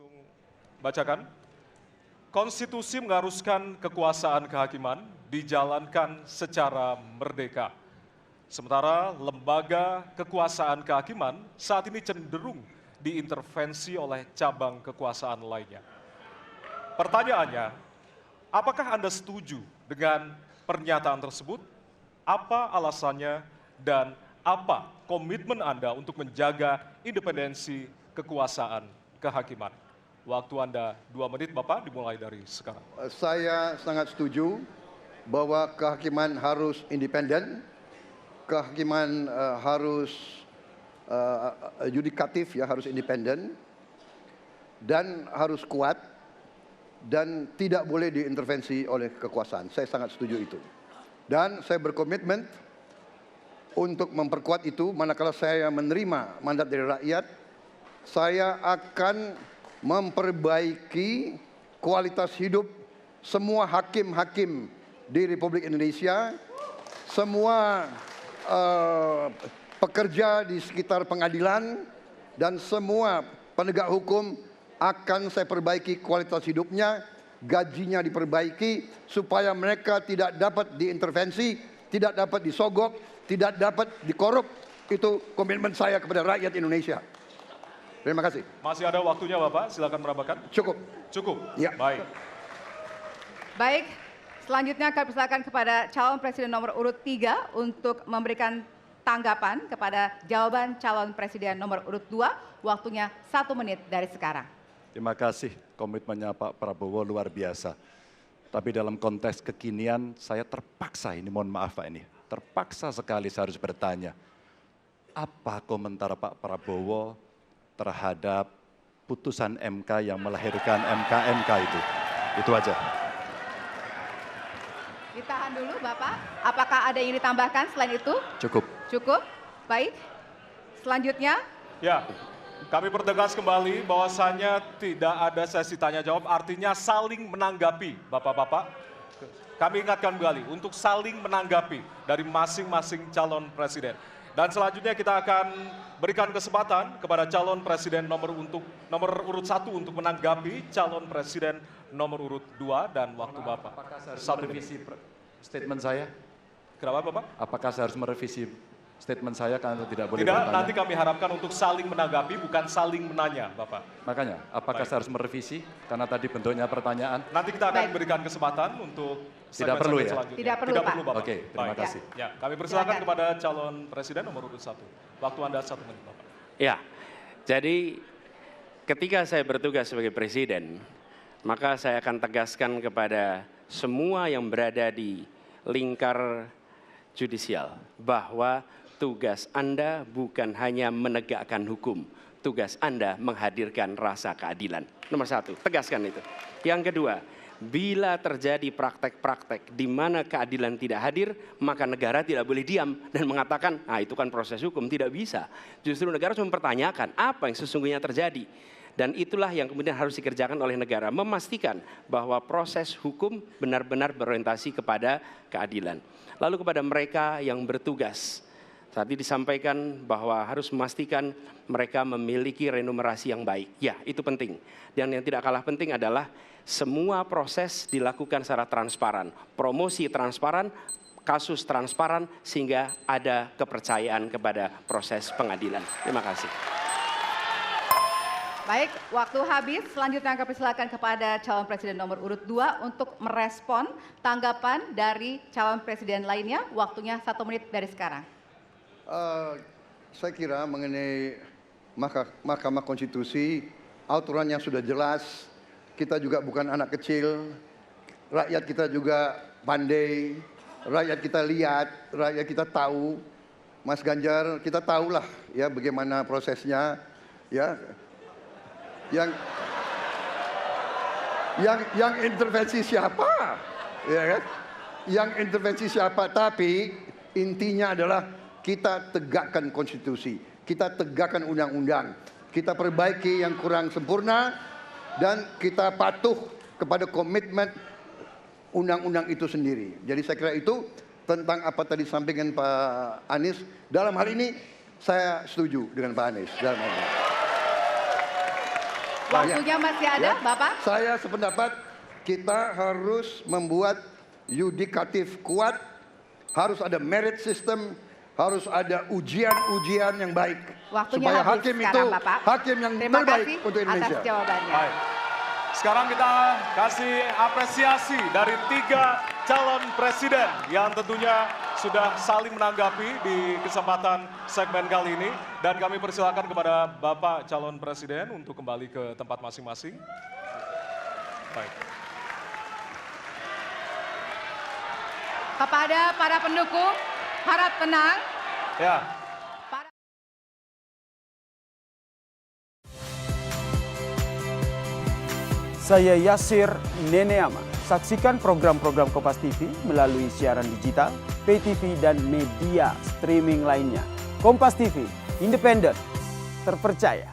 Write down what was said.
langsung bacakan. Konstitusi mengharuskan kekuasaan kehakiman dijalankan secara merdeka. Sementara lembaga kekuasaan kehakiman saat ini cenderung diintervensi oleh cabang kekuasaan lainnya. Pertanyaannya, apakah Anda setuju dengan pernyataan tersebut? Apa alasannya dan apa komitmen Anda untuk menjaga independensi kekuasaan kehakiman? Waktu Anda 2 menit, Bapak, dimulai dari sekarang. Saya sangat setuju bahwa kehakiman harus independen, kehakiman harus yudikatif, ya, harus independen, dan harus kuat, dan tidak boleh diintervensi oleh kekuasaan. Saya sangat setuju itu. Dan saya berkomitmen untuk memperkuat itu. Manakala saya menerima mandat dari rakyat, saya akan memperbaiki kualitas hidup semua hakim-hakim di Republik Indonesia, semua pekerja di sekitar pengadilan, dan semua penegak hukum akan saya perbaiki kualitas hidupnya, gajinya diperbaiki, supaya mereka tidak dapat diintervensi, tidak dapat disogok, tidak dapat dikorup. Itu komitmen saya kepada rakyat Indonesia. Terima kasih. Masih ada waktunya, Bapak. Silakan menambahkan. Cukup. Cukup? Ya. Baik. Baik, selanjutnya kami persilakan kepada calon presiden nomor urut 3 untuk memberikan tanggapan kepada jawaban calon presiden nomor urut 2. Waktunya 1 menit dari sekarang. Terima kasih, komitmennya Pak Prabowo luar biasa. Tapi dalam konteks kekinian saya terpaksa, ini mohon maaf Pak, ini terpaksa sekali saya harus bertanya. Apa komentar Pak Prabowo terhadap putusan MK yang melahirkan MK-MK itu? Itu aja. Ditahan dulu Bapak, apakah ada yang ditambahkan selain itu? Cukup. Cukup, baik. Selanjutnya. Ya, kami pertegas kembali bahwasannya tidak ada sesi tanya jawab, artinya saling menanggapi, Bapak-Bapak. Kami ingatkan kembali untuk saling menanggapi dari masing-masing calon presiden. Dan selanjutnya kita akan berikan kesempatan kepada calon presiden nomor urut 1 untuk menanggapi calon presiden nomor urut 2 dan waktu Bapak. Apakah saya harus 1 merevisi menit. statement saya? Kenapa Bapak? Apakah saya harus merevisi statement saya karena tidak boleh Tidak, bertanya? nanti kami harapkan untuk saling menanggapi, bukan saling menanya, Bapak. Makanya, apakah saya harus merevisi? Karena tadi bentuknya pertanyaan. Nanti kita akan Baik. berikan kesempatan untuk Tidak perlu ya? selanjutnya. Tidak perlu, Pak. Bapak. Oke, terima Baik. kasih. Ya, kami persilakan Silakan. kepada calon presiden nomor urut 1. Waktu Anda 1 menit, Bapak. Ya, jadi ketika saya bertugas sebagai presiden, maka saya akan tegaskan kepada semua yang berada di lingkar judisial bahwa tugas Anda bukan hanya menegakkan hukum, tugas Anda menghadirkan rasa keadilan. Nomor 1, tegaskan itu. Yang kedua, bila terjadi praktek-praktek di mana keadilan tidak hadir, maka negara tidak boleh diam dan mengatakan, ah itu kan proses hukum, tidak bisa. Justru negara harus mempertanyakan apa yang sesungguhnya terjadi. Dan itulah yang kemudian harus dikerjakan oleh negara, memastikan bahwa proses hukum benar-benar berorientasi kepada keadilan. Lalu kepada mereka yang bertugas, tadi disampaikan bahwa harus memastikan mereka memiliki remunerasi yang baik. Ya, itu penting. Dan yang tidak kalah penting adalah semua proses dilakukan secara transparan. Promosi transparan, kasus transparan, sehingga ada kepercayaan kepada proses pengadilan. Terima kasih. Baik, waktu habis. Selanjutnya kami persilakan kepada calon presiden nomor urut 2 untuk merespon tanggapan dari calon presiden lainnya. Waktunya 1 menit dari sekarang. Saya kira mengenai Mahkamah Konstitusi, aturannya sudah jelas. Kita juga bukan anak kecil, rakyat kita juga pandai, rakyat kita lihat, rakyat kita tahu. Mas Ganjar, kita tahulah ya bagaimana prosesnya, ya. Yang intervensi siapa, ya kan? Yang intervensi siapa? Tapi intinya adalah kita tegakkan konstitusi, kita tegakkan undang-undang, kita perbaiki yang kurang sempurna, dan kita patuh kepada komitmen undang-undang itu sendiri. Jadi saya kira itu tentang apa tadi disampaikan Pak Anies. Dalam hal ini saya setuju dengan Pak Anies. Dalam hal ini. Waktunya masih ada, Ya. Bapak. Saya sependapat kita harus membuat yudikatif kuat, harus ada merit system, harus ada ujian-ujian yang baik. Waktunya supaya habis hakim sekarang, itu Bapak. hakim yang Terima terbaik kasih untuk Indonesia. atas jawabannya. Baik. Sekarang kita kasih apresiasi dari 3 calon presiden yang tentunya sudah saling menanggapi di kesempatan segmen kali ini. Dan kami persilakan kepada Bapak calon presiden untuk kembali ke tempat masing-masing. Baik. Kepada para pendukung, harap tenang. Ya, Saya Yasir Neneama. Saksikan program-program Kompas TV melalui siaran digital, pay TV, dan media streaming lainnya. Kompas TV, independen, terpercaya.